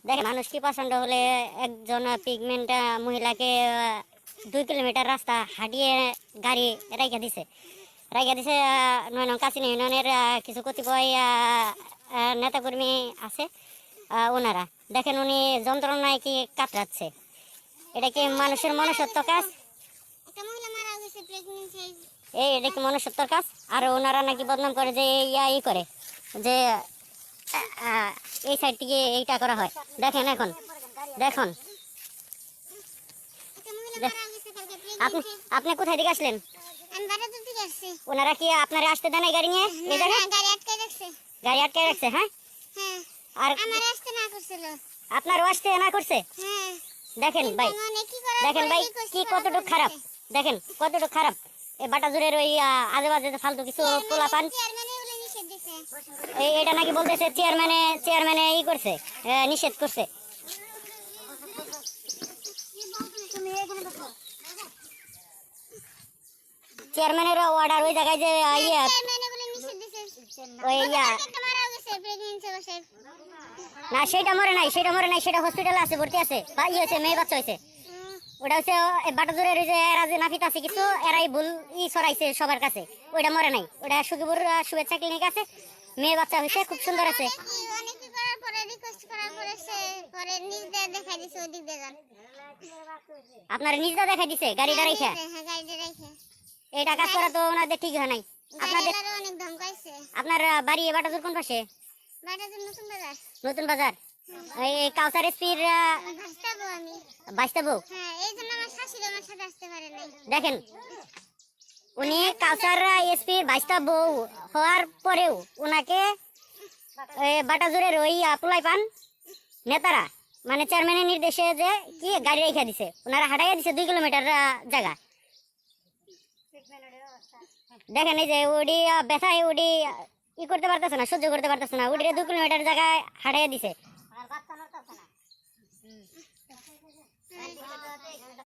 দেখেন মানুষ কি পছন্দ হলে একজন পিগমেন্ট মহিলাকে 2 কিলোমিটার রাস্তা হাঁটিয়ে গাড়ি রাইখা দিছে 9 নং কাছিনী ইউনিয়নের কিছু কতিপয় নেতাকর্মী আছে। ওনারা দেখেন উনি যন্ত্রণায় কি কাতরাচ্ছে। এটা কি মানুষের মনুষ্যত্ব কাজ? এটা কি মনুষ্যত্বর কাজ? আর ওনারা নাকি বদনাম করে যে ই করে যে এই সাইড থেকে এইটা করা হয়। দেখেন এখন দেখুন আপনি আপনি কোথায় থেকে আসলেন? ওনারা কি আপনারা আসতে দেন এই গাড়ি নিয়ে? এই জায়গায় গাড়ি আটকে রাখছে। হ্যাঁ, আর আপনারও আসতে না করছে। দেখেন ভাই, দেখেন ভাই কি কতটুকু খারাপ, দেখেন কতটুকু খারাপ। এই বাটাজুরের ওই আজে বাজে ফালতু কিছু পোলা পান এটা নাকি বলতেছে চেয়ারম্যানে ই করছে, নিষেধ করছে। চেয়ারম্যানের অর্ডার ওই জায়গায় যে না সেটা মরে নাই সেটা হসপিটালে আছে, ভর্তি আছে, হয়েছে, মেয়ে বাচ্চা হয়েছে। ওটা হচ্ছে বাটাজোরের যে এরা যে নাফিত আছে কিছু এরাই ভুল ছড়াইছে সবার কাছে। ওইটা মরে নাই, ওটা সুখীপুর শুভেচ্ছা ক্লিনিক আছে, মেয়ে বাচ্চা হয়েছে, খুব সুন্দর আছে। আপনার নিজটা দেখাই দিছে গাড়িটা রেখে? এটা কাজ করা তো ওনাদের ঠিক হয় নাই। আপনার বাড়ি বাটাজোর কোন পাশে? নতুন বাজার। এই কাউসার এসপির বাইস্তাবু। দেখেন উনি কাউসার এসপির বাইস্তা বউ হওয়ার পরেও ওনাকে বাটাজোরের ওই পোলাই পান নেতারা মানে চেয়ারম্যানের নির্দেশে যে কি গাড়ি রেখে দিছে, ওনারা হাঁটাইয়া দিছে 2 কিলোমিটার জায়গা। দেখেন এই যে ওডি ব্যথায় ওডি ই করতে পারতেছে না, সহ্য করতে পারতেছে না, ওডিরে 2 কিলোমিটার জায়গায় হাঁটাইয়া দিছে।